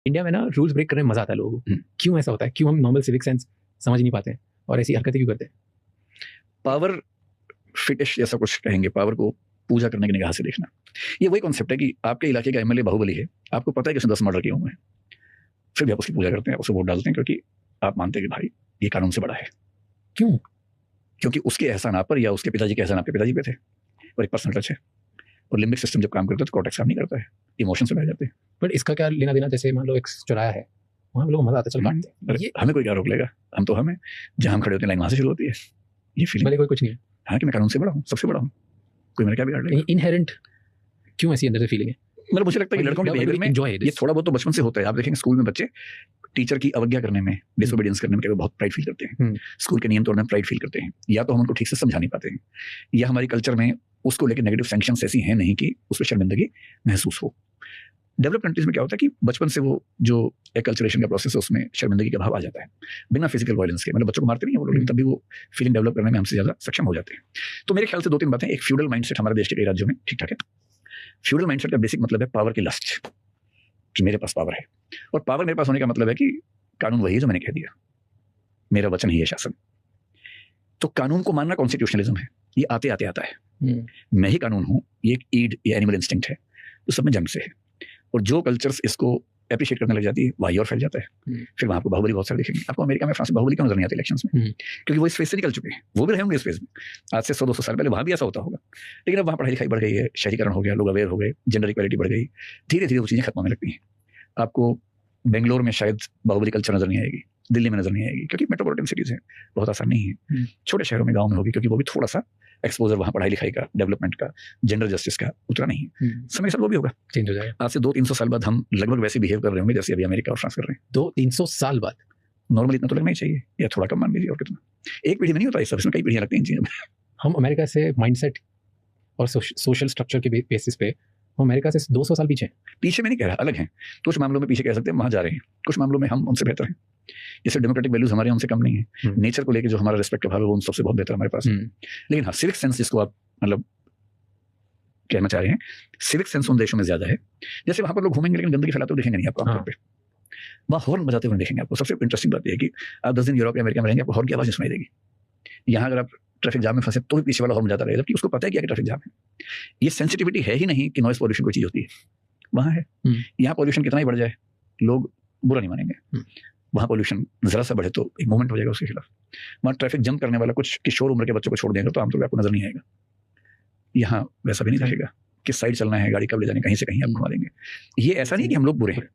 India में ना rules break करने में मजा आता है लोगों को। क्यों ऐसा होता है? क्यों हम नॉर्मल सिविक सेंस समझ नहीं पाते हैं और ऐसी हरकतें क्यों करते हैं? पावर फिटिश जैसा कुछ कहेंगे, पावर को पूजा करने की निगाह से देखना। ये वही कॉन्सेप्ट है कि आपके इलाके का एमएलए बाहुबली है, आपको पता है कि उसने 10 मर्डर किए हुए हैं, फिर भी आप उसकी पूजा करते हैं, उसे वोट डालते हैं, क्योंकि आप मानते हैं कि भाई ये कानून से बड़ा है। क्यों? क्योंकि उसके एहसान आप पर या उसके पिताजी के एहसान आपके पिताजी पे थे, और एक पर्सनल टच है। और लिम्बिक सिस्टम जब काम करता है तो कॉर्टेक्स काम नहीं करता है, इमोशन से बह जाते हैं। बट इसका क्या लेना देना? जैसे मान लो एक चौराया है, वहाँ लोग मजा आता है, चल काटते हैं। अरे हमें कोई क्या रोक लेगा? हम तो हमें जहाँ हम खड़े होते हैं लाइन वहाँ से शुरू होती है। ये फीलिंग भले कोई कुछ नहीं है, हाँ कि मैं कानून से बड़ा हूँ, सबसे बड़ा हूँ, कोई मेरा क्या बिगाड़ लेगा? इनहेरेंट क्यों ऐसी अंदर से फीलिंग है? मतलब मुझे लगता है कि लड़कों के बिहेवियर में एंजॉय ये थोड़ा बहुत तो बचपन से होता है। आप देखेंगे स्कूल में बच्चे टीचर की अवज्ञा करने में, डिसोबीडियंस करने में केवल बहुत प्राइड फील करते हैं, स्कूल के नियम तोड़ने में प्राइड फील करते हैं। या तो हम उनको ठीक से समझा नहीं पाते हैं, या हमारी कल्चर में उसको लेकर नेगेटिव सैंक्शंस ऐसी हैं नहीं कि उस पर शर्मिंदगी महसूस हो। डेवलप कंट्रीज में क्या होता है कि बचपन से वो जो एक्लचरेशन का प्रोसेस है उसमें शर्मिंदगी का भाव आ जाता है, बिना फिजिकल वायलेंस के। मतलब बच्चों को मारते नहीं है वो लोग, तभी वो फीलिंग डेवलप करने में हमसे ज़्यादा सक्षम हो जाते हैं। तो मेरे ख्याल से 2-3 बातें। एक फ्यूडल माइंडसेट हमारे देश के कई राज्यों में ठीक ठाक है। फ्यूडल माइंडसेट का बेसिक मतलब है पावर की लस्ट, कि मेरे पास पावर है, और पावर मेरे पास होने का मतलब है कि कानून वही है जो मैंने कह दिया, मेरा वचन ही है शासन। तो कानून को मानना कॉन्स्टिट्यूशनलिज्म है, ये आते आते आता है। मैं ही कानून हूँ, ये एक ईड या एनिमल इंस्टिंक्ट है जो सब में जन्म से है। और जो कल्चर्स इसको अप्रिशिएट करने लग जाती है वही और फैल जाता है। फिर वहाँ आपको बाहुबली बहुत सारे दिखेंगे। आपको अमेरिका में फ्रांस में बाहुबली क्यों नजर नहीं आते इलेक्शंस में? क्योंकि वो इस फेज से निकल चुके हैं, वो भी रहे होंगे इस फेज में। आज से 100-200 साल पहले वहाँ भी ऐसा होता होगा, लेकिन अब वहाँ पढ़ाई लिखाई बढ़ गई है, शहरीकरण हो गया, लोग अवेयर हो गए, जेंडर इक्वालिटी बढ़ गई, धीरे धीरे वो चीज़ें खत्म होने लगती हैं। आपको बेंगलोर में शायद बाहुबली कल्चर नजर नहीं आएगी, दिल्ली में नजर नहीं आएगी, क्योंकि मेट्रोपॉलिटन सिटीज है, बहुत आसान नहीं है। छोटे शहरों में, गाँव में होगी, क्योंकि वो भी थोड़ा सा एक्सपोजर वहाँ पढ़ाई लिखाई का, डेवलपमेंट का, जेंडर जस्टिस का उतना नहीं है। समय के साथ वो भी होगा, चेंज हो जाएगा। आज से 200-300 साल बाद हम लगभग वैसे बिहेव कर रहे होंगे जैसे अभी अमेरिका और फ्रांस कर रहे हैं। 200-300 साल बाद नॉर्मल इतना तो लगना ही चाहिए, या थोड़ा कम मान लीजिए, और कितना। एक पीढ़ी में नहीं होता इस सब, इसमें कई पीढ़ियां लगती हैं इन चीज़ों में। हम अमेरिका से माइंडसेट और सोशल स्ट्रक्चर के बेसिस पे हम अमेरिका से 200 साल पीछे मैं नहीं कह रहा, अलग हैं। कुछ मामलों में पीछे कह सकते हैं, वहाँ जा रहे हैं। कुछ मामलों में हम उनसे बेहतर हैं। जैसे डेमोक्रेटिक वैल्यूज हमारे उनसे कम नहीं है। नेचर को लेकर जो हमारा रिस्पेक्ट का भाव है वो उन सबसे बहुत बेहतर हमारे पास है। लेकिन हाँ, सिविक सेंस जिसको आप मतलब कहना चाह रहे हैं, सिविक सेंस उन देशों में ज्यादा है। जैसे वहाँ पर लोग घूमेंगे लेकिन गंदगी फैलाते हुए देखेंगे नहीं आपको आमतौर पे। वहाँ हॉर्न बजाते हुए देखेंगे आपको। सबसे इंटरेस्टिंग बात यह है कि आप 10 दिन यूरोप या अमेरिका में रहेंगे, आपको हॉर्न की आवाज सुनाई देगी। यहाँ अगर आप ट्रैफिक जाम में फंसे तो भी पीछे वाला हॉर्न बजाता रहेगा, जबकि उसको पता है कि ट्रैफिक जाम है। ये सेंसिटिविटी है ही नहीं कि नॉइज पॉल्यूशन कोई चीज होती है, वहाँ है। यहाँ पॉल्यूशन कितना ही बढ़ जाए लोग बुरा नहीं मानेंगे। वहाँ पॉल्यूशन जरा सा बढ़े तो एक मूवमेंट हो जाएगा उसके खिलाफ। वहाँ ट्रैफिक जंप करने वाला कुछ किशोर उम्र के बच्चों को छोड़ देंगे तो आमतौर पर आपको नजर नहीं आएगा। यहाँ वैसा भी नहीं दिखेगा कि साइड चलना है, गाड़ी कब ले जाने, कहीं से कहीं आप घुमा देंगे। ये ऐसा नहीं कि हम लोग बुरे हैं,